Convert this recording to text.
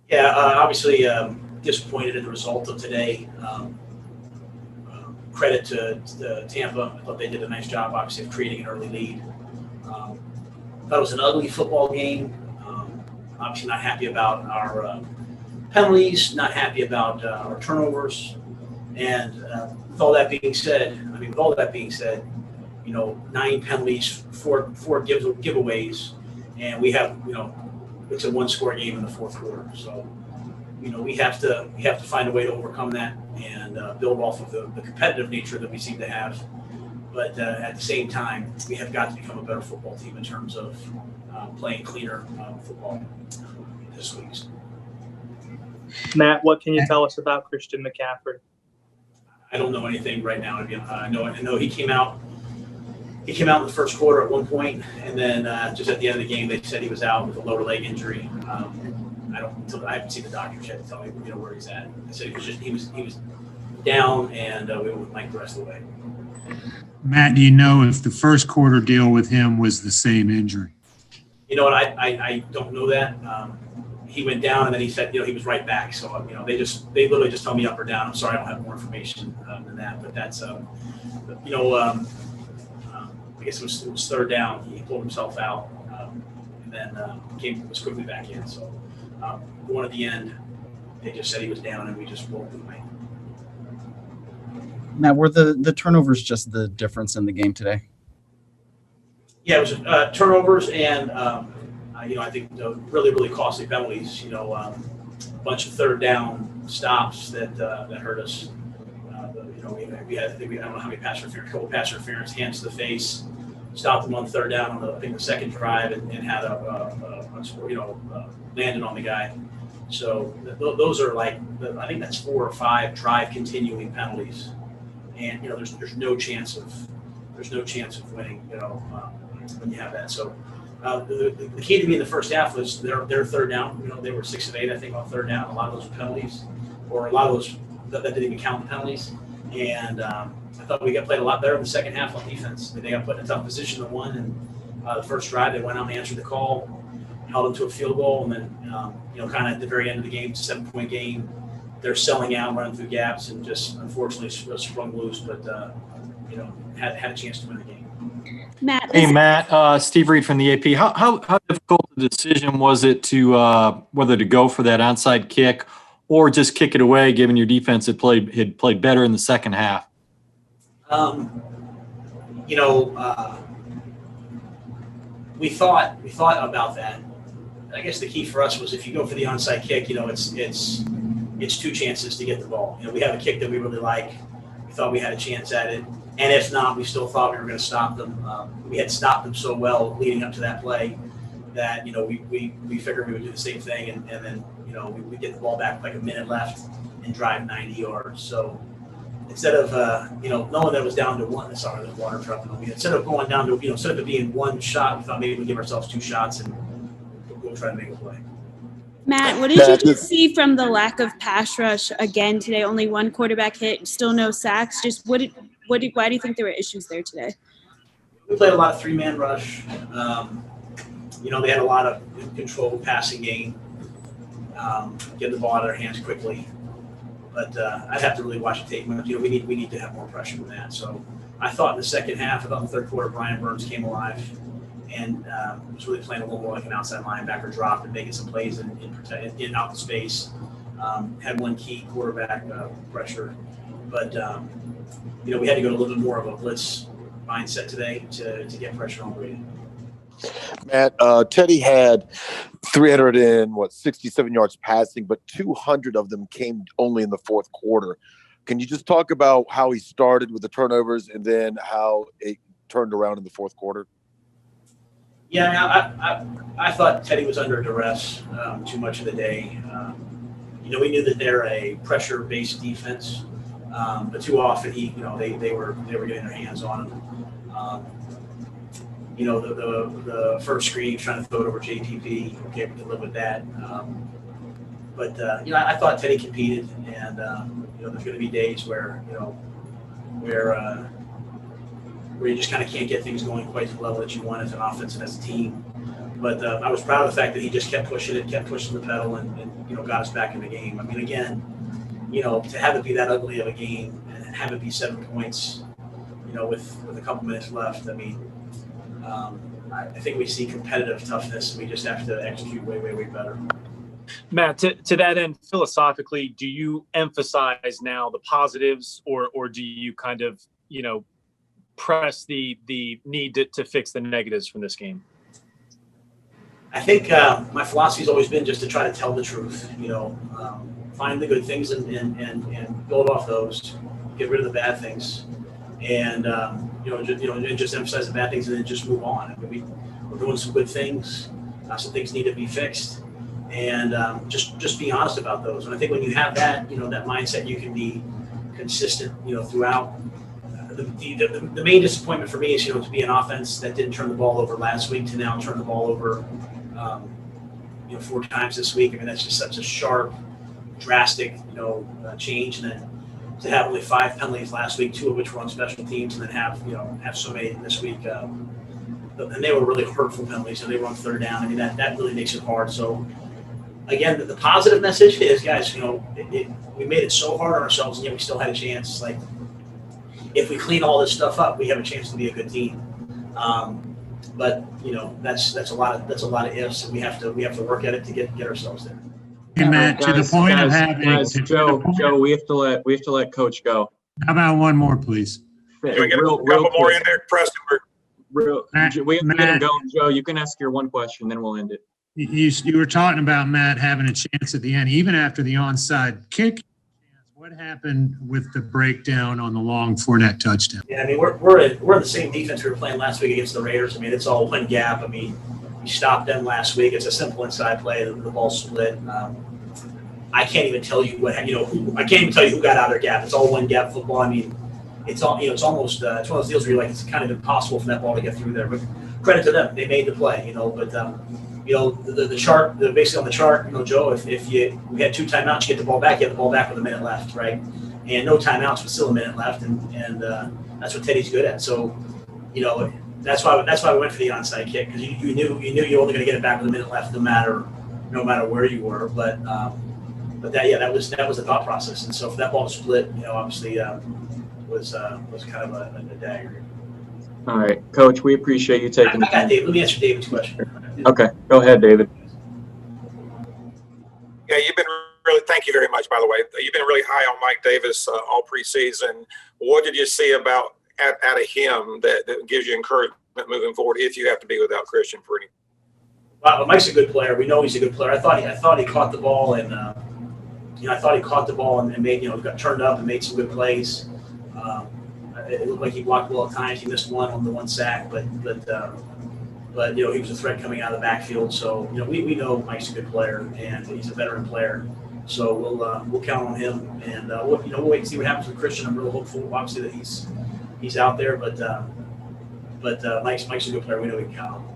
Yeah, obviously disappointed in the result of today. Credit to Tampa. I thought they did a nice job, obviously, of creating an early lead. Um, thought it was an ugly football game. Obviously, not happy about our penalties, not happy about our turnovers. And with all that being said, nine penalties, four giveaways, and we have, it's a one-score game in the fourth quarter. So, we have to find a way to overcome that and build off of the competitive nature that we seem to have. But at the same time, we have got to become a better football team in terms of playing cleaner football this week. Matt, what can you tell us about Christian McCaffrey? I don't know anything right now. I know he came out. He came out in the first quarter at one point, and then just at the end of the game, they said he was out with a lower leg injury. I haven't seen the doctors yet to tell me where he's at. They said he was down, and we went like the rest of the way. Matt, do you know if the first quarter deal with him was the same injury? You know what? I don't know that. He went down, and then he said he was right back. So they literally just tell me up or down. I'm sorry, I don't have more information than that. But that's I guess it was third down. He pulled himself out, and then was quickly back in. So going at the end, they just said he was down, and we just rolled the way. Matt, were the turnovers just the difference in the game today? Yeah, it was turnovers and I think really, really costly penalties. A bunch of third down stops that hurt us. We had, I don't know how many pass interference, a couple pass interference, hands to the face, stopped them on third down on the second drive, and had landed on the guy. So those are I think that's 4 or 5 drive continuing penalties, and there's no chance of winning when you have that. So the key to me in the first half was their third down. They were 6 of 8, I think, on third down. A lot of those were penalties, or a lot of those that didn't even count the penalties. And I thought we got played a lot better in the second half on defense. They got put in a tough position to win, and the first drive they went out and answered the call, held them to a field goal, and then kind of at the very end of the game, it's a 7-point game. They're selling out, running through gaps, and just unfortunately sprung loose. But had a chance to win the game. Matt. Hey, Matt, Steve Reed from the AP. How difficult a decision was it to whether to go for that onside kick or just kick it away, given your defense had played better in the second half? We thought about that. I guess the key for us was if you go for the onside kick, it's 2 chances to get the ball. We have a kick that we really like. We thought we had a chance at it. And if not, we still thought we were going to stop them. We had stopped them so well leading up to that play that, we figured we would do the same thing. And then, we get the ball back with like a minute left and drive 90 yards. So instead of, knowing that it was down to one, sorry, the water truck. Instead of going down to, instead of it being one shot, we thought maybe we'd give ourselves 2 shots and we'll try to make a play. Matt, what did you just see from the lack of pass rush again today? Only 1 quarterback hit, still no sacks. Just why do you think there were issues there today? We played a lot of 3-man rush. They had a lot of controlled passing game, get the ball out of their hands quickly. But I'd have to really watch the tape. We need to have more pressure than that. So I thought in the second half, in the third quarter, Brian Burns came alive and was really playing a little more like an outside linebacker drop and making some plays in out the space. Had one key quarterback pressure, but we had to go to a little bit more of a blitz mindset today to get pressure on Brady. Matt, Teddy had 367 yards passing, but 200 of them came only in the fourth quarter. Can you just talk about how he started with the turnovers and then how it turned around in the fourth quarter? Yeah, I thought Teddy was under duress too much of the day. We knew that they're a pressure-based defense, but too often they were getting their hands on him. The first screen, trying to throw it over JTP. Okay, we can live with that. But I thought Teddy competed, and there's going to be days where you just kind of can't get things going quite to the level that you want as an offense and as a team. But I was proud of the fact that he just kept pushing it, kept pushing the pedal, and got us back in the game. I mean, again, to have it be that ugly of a game and have it be 7 points, with a couple minutes left. I mean, I think we see competitive toughness. We just have to execute way, way, way better. Matt, to that end, philosophically, do you emphasize now the positives, or do you kind of, press the need to fix the negatives from this game? I think my philosophy has always been just to try to tell the truth. Find the good things and build off those, get rid of the bad things, and just emphasize the bad things and then just move on. I mean, we're doing some good things. Some things need to be fixed, and just be honest about those. And I think when you have that, that mindset, you can be consistent, throughout. The main disappointment for me is, to be an offense that didn't turn the ball over last week to now turn the ball over, 4 times this week. I mean, that's just such a sharp, drastic, change. And then to have only 5 penalties last week, 2 of which were on special teams, and then have so many this week. And they were really hurtful penalties, and they were on 3rd down. I mean, that really makes it hard. So, again, the positive message is, guys, we made it so hard on ourselves, and yet we still had a chance. Like, if we clean all this stuff up, we have a chance to be a good team. But that's a lot of ifs, and we have to work at it to get ourselves there. Hey, Matt, to the point of having Joe, we have to let Coach go. How about one more, please? Can we get a couple more in there, Preston? We have to get him going. Joe, you can ask your one question, then we'll end it. You were talking about Matt having a chance at the end, even after the onside kick. What happened with the breakdown on the long Fournette touchdown? Yeah, I mean, we're in the same defense we were playing last week against the Raiders. I mean, it's all one gap. I mean, we stopped them last week. It's a simple inside play. The ball split. I can't even tell you I can't even tell you who got out of their gap. It's all one gap football. I mean, it's all it's almost it's one of those deals where you're like, it's kind of impossible for that ball to get through there. But credit to them, they made the play. But the chart, basically on the chart, Joe, if we had 2 timeouts, you get the ball back. You have the ball back with a minute left, right? And no timeouts, but still a minute left, and that's what Teddy's good at. So, that's why we went for the onside kick, because you knew you were only going to get it back with a minute left, no matter where you were. But that was the thought process. And so for that ball to split, obviously was kind of a dagger. All right, Coach, we appreciate you taking the time. Let me answer David's question. Okay, go ahead, David. Yeah, thank you very much, by the way. You've been really high on Mike Davis all preseason. What did you see out of him that gives you encouragement moving forward if you have to be without Christian for any? Well, Mike's a good player. We know he's a good player. I thought he caught the ball, and I thought he caught the ball and made got turned up and made some good plays. It looked like he blocked well at times. He missed one on the 1 sack, but he was a threat coming out of the backfield. So we know Mike's a good player, and he's a veteran player. So we'll count on him, and we'll wait and see what happens with Christian. I'm real hopeful, obviously, that he's out there, but Mike's a good player. We know we can count on him.